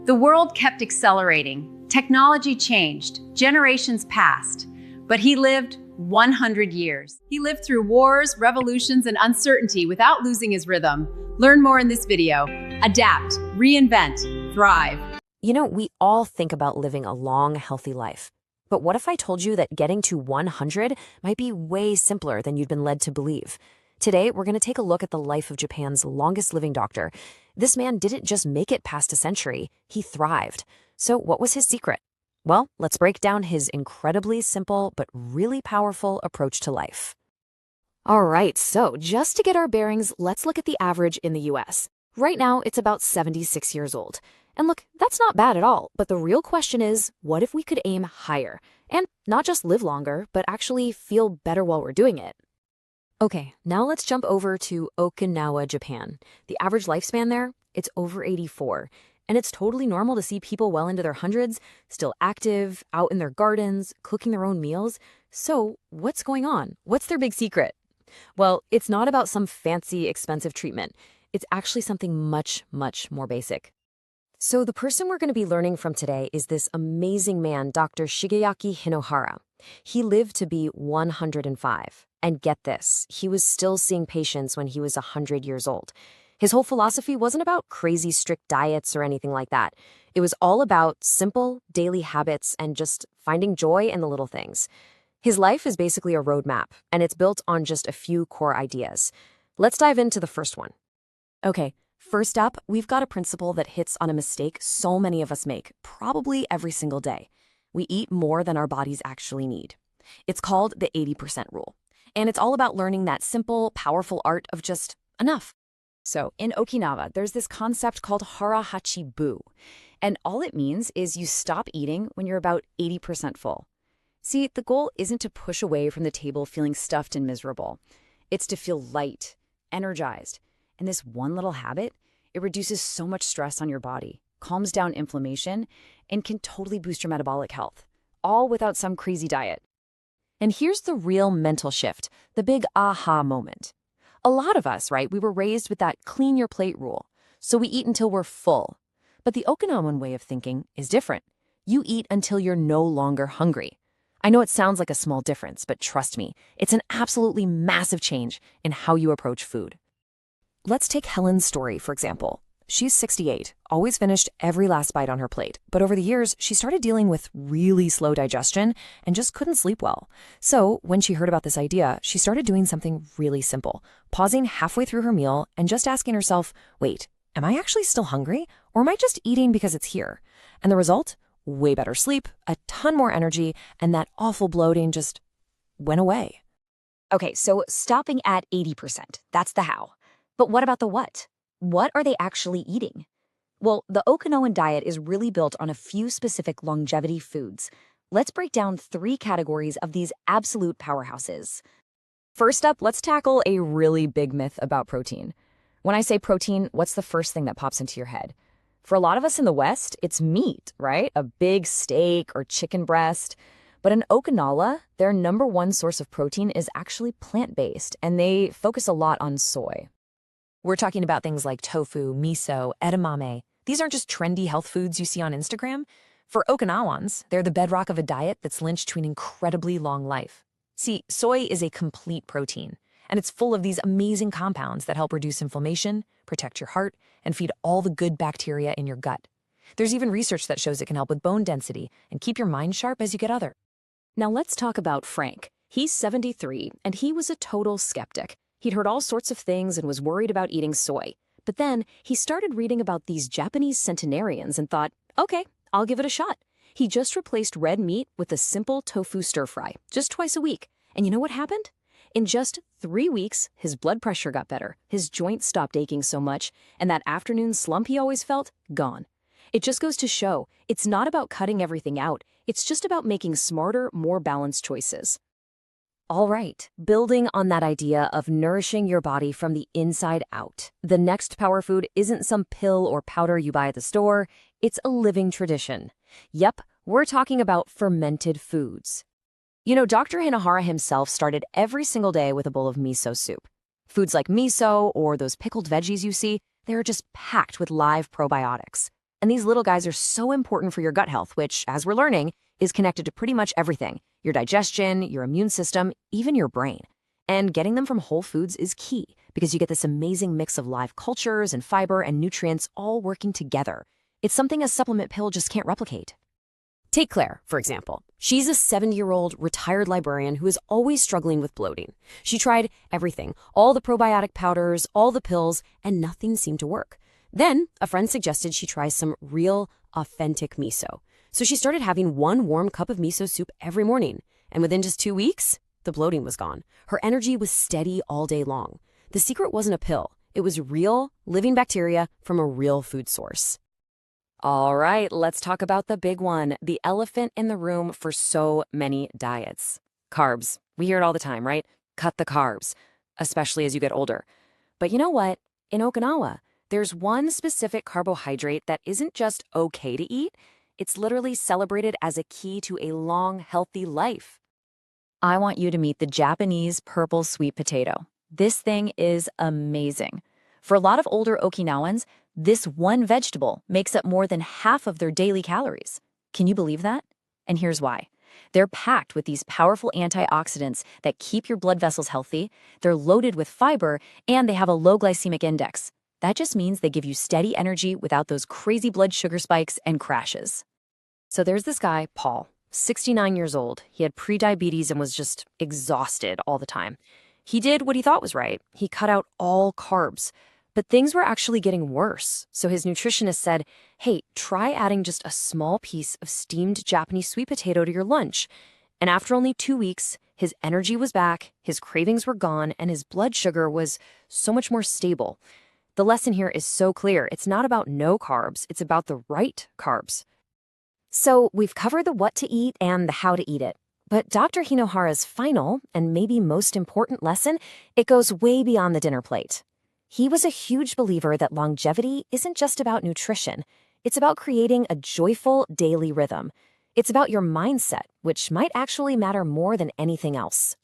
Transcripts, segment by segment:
The world kept accelerating, technology changed, generations passed, but he lived 100 years. He lived through wars, revolutions, and uncertainty without losing his rhythm. Learn more in this video. Adapt, reinvent, thrive. You know, we all think about living a long, healthy life. But what if I told you that getting to 100 might be way simpler than you'd been led to believe? Today, we're going to take a look at the life of Japan's longest living doctor. This man didn't just make it past a century, he thrived. So what was his secret? Well, let's break down his incredibly simple but really powerful approach to life. All right, so just to get our bearings, let's look at the average in the US. Right now, it's about 76 years old. And look, that's not bad at all, but the real question is, what if we could aim higher? And not just live longer, but actually feel better while we're doing it. Okay, now let's jump over to Okinawa, Japan. The average lifespan there, it's over 84. And it's totally normal to see people well into their hundreds, still active, out in their gardens, cooking their own meals. So what's going on? What's their big secret? Well, it's not about some fancy, expensive treatment. It's actually something much, much more basic. So the person we're going to be learning from today is this amazing man, Dr. Shigeaki Hinohara. He lived to be 105. And get this, he was still seeing patients when he was 100 years old. His whole philosophy wasn't about crazy strict diets or anything like that. It was all about simple daily habits and just finding joy in the little things. His life is basically a roadmap, and it's built on just a few core ideas. Let's dive into the first one. Okay, first up, we've got a principle that hits on a mistake so many of us make, probably every single day. We eat more than our bodies actually need. It's called the 80% rule. And it's all about learning that simple, powerful art of just enough. So in Okinawa, there's this concept called hara-hachi bu. And all it means is you stop eating when you're about 80% full. See, the goal isn't to push away from the table feeling stuffed and miserable. It's to feel light, energized. And this one little habit, it reduces so much stress on your body, calms down inflammation, and can totally boost your metabolic health, all without some crazy diet. And here's the real mental shift, the big aha moment. A lot of us, right, we were raised with that clean your plate rule, so we eat until we're full. But the Okinawan way of thinking is different. You eat until you're no longer hungry. I know it sounds like a small difference, but trust me, it's an absolutely massive change in how you approach food. Let's take Helen's story, for example. She's 68, always finished every last bite on her plate, but over the years, she started dealing with really slow digestion and just couldn't sleep well. So when she heard about this idea, she started doing something really simple, pausing halfway through her meal and just asking herself, wait, am I actually still hungry, or am I just eating because it's here? And the result? Way better sleep, a ton more energy, and that awful bloating just went away. Okay, so stopping at 80%, that's the how. But what about the what? What are they actually eating? Well, the Okinawan diet is really built on a few specific longevity foods. Let's break down 3 categories of these absolute powerhouses. First up, let's tackle a really big myth about protein. When I say protein, what's the first thing that pops into your head? For a lot of us in the West, it's meat, right? A big steak or chicken breast. But in Okinawa, their number one source of protein is actually plant-based, and they focus a lot on soy. We're talking about things like tofu, miso, edamame. These aren't just trendy health foods you see on Instagram. For Okinawans, they're the bedrock of a diet that's linked to an incredibly long life. See, soy is a complete protein, and it's full of these amazing compounds that help reduce inflammation, protect your heart, and feed all the good bacteria in your gut. There's even research that shows it can help with bone density and keep your mind sharp as you get older. Now let's talk about Frank. He's 73, and he was a total skeptic. He'd heard all sorts of things and was worried about eating soy. But then he started reading about these Japanese centenarians and thought, okay, I'll give it a shot. He just replaced red meat with a simple tofu stir-fry, just twice a week. And you know what happened? In just 3 weeks, his blood pressure got better, his joints stopped aching so much, and that afternoon slump he always felt, gone. It just goes to show, it's not about cutting everything out. It's just about making smarter, more balanced choices. All right, building on that idea of nourishing your body from the inside out, the next power food isn't some pill or powder you buy at the store, it's a living tradition. Yep, we're talking about fermented foods. You know, Dr. Hinohara himself started every single day with a bowl of miso soup. Foods like miso or those pickled veggies you see, they're just packed with live probiotics. And these little guys are so important for your gut health, which, as we're learning, is connected to pretty much everything: your digestion, your immune system, even your brain. And getting them from whole foods is key because you get this amazing mix of live cultures and fiber and nutrients all working together. It's something a supplement pill just can't replicate. Take Claire, for example. She's a 70-year-old retired librarian who is always struggling with bloating. She tried everything, all the probiotic powders, all the pills, and nothing seemed to work. Then a friend suggested she try some real, authentic miso. So she started having 1 warm cup of miso soup every morning. And within just 2 weeks, the bloating was gone. Her energy was steady all day long. The secret wasn't a pill. It was real, living bacteria from a real food source. All right, let's talk about the big one, the elephant in the room for so many diets. Carbs. We hear it all the time, right? Cut the carbs, especially as you get older. But you know what? In Okinawa, there's one specific carbohydrate that isn't just okay to eat. It's literally celebrated as a key to a long, healthy life. I want you to meet the Japanese purple sweet potato. This thing is amazing. For a lot of older Okinawans, this one vegetable makes up more than half of their daily calories. Can you believe that? And here's why. They're packed with these powerful antioxidants that keep your blood vessels healthy, they're loaded with fiber, and they have a low glycemic index. That just means they give you steady energy without those crazy blood sugar spikes and crashes. So there's this guy, Paul, 69 years old. He had prediabetes and was just exhausted all the time. He did what he thought was right. He cut out all carbs. But things were actually getting worse, so his nutritionist said, hey, try adding just a small piece of steamed Japanese sweet potato to your lunch. And after only 2 weeks, his energy was back, his cravings were gone, and his blood sugar was so much more stable. The lesson here is so clear. It's not about no carbs, it's about the right carbs. So we've covered the what to eat and the how to eat it. But Dr. Hinohara's final, and maybe most important lesson, it goes way beyond the dinner plate. He was a huge believer that longevity isn't just about nutrition. It's about creating a joyful daily rhythm. It's about your mindset, which might actually matter more than anything else.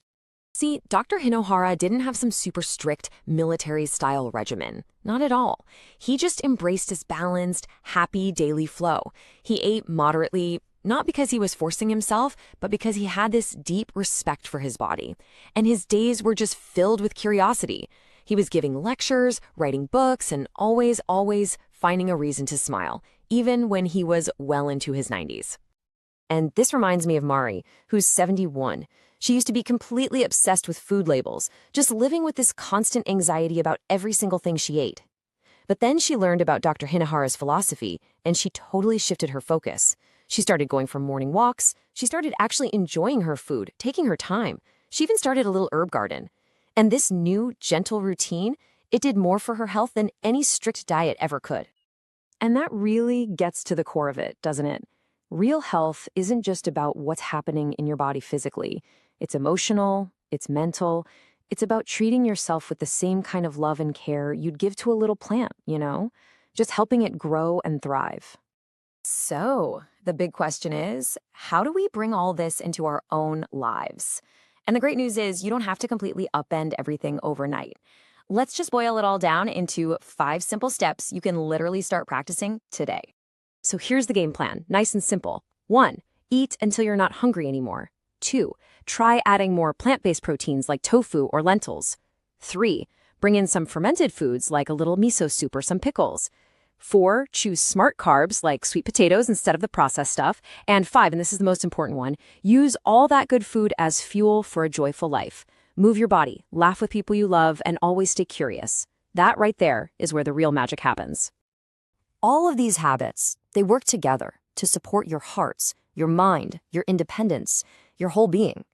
See, Dr. Hinohara didn't have some super strict military-style regimen. Not at all. He just embraced his balanced, happy daily flow. He ate moderately, not because he was forcing himself, but because he had this deep respect for his body. And his days were just filled with curiosity. He was giving lectures, writing books, and always finding a reason to smile, even when he was well into his 90s. And this reminds me of Mari, who's 71. She used to be completely obsessed with food labels, just living with this constant anxiety about every single thing she ate. But then she learned about Dr. Hinohara's philosophy, and she totally shifted her focus. She started going for morning walks. She started actually enjoying her food, taking her time. She even started a little herb garden. And this new, gentle routine, it did more for her health than any strict diet ever could. And that really gets to the core of it, doesn't it? Real health isn't just about what's happening in your body physically. It's emotional, it's mental. It's about treating yourself with the same kind of love and care you'd give to a little plant, just helping it grow and thrive. So, the big question is, how do we bring all this into our own lives? And the great news is you don't have to completely upend everything overnight. Let's just boil it all down into 5 simple steps you can literally start practicing today. So here's the game plan, nice and simple. 1, eat until you're not hungry anymore. 2, try adding more plant-based proteins like tofu or lentils. 3, bring in some fermented foods like a little miso soup or some pickles. 4, choose smart carbs like sweet potatoes instead of the processed stuff. And 5, and this is the most important one, use all that good food as fuel for a joyful life. Move your body, laugh with people you love, and always stay curious. That right there is where the real magic happens. All of these habits, they work together to support your hearts, your mind, your independence, your whole being.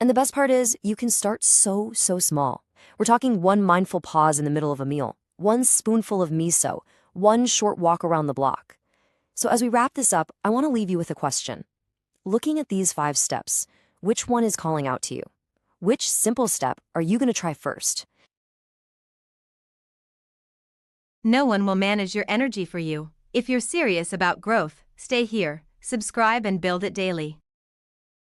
And the best part is you can start so small. We're talking 1 mindful pause in the middle of a meal, 1 spoonful of miso, 1 short walk around the block. So as we wrap this up, I want to leave you with a question. Looking at these 5 steps, which one is calling out to you? Which simple step are you going to try first? No one will manage your energy for you. If you're serious about growth, stay here, subscribe and build it daily.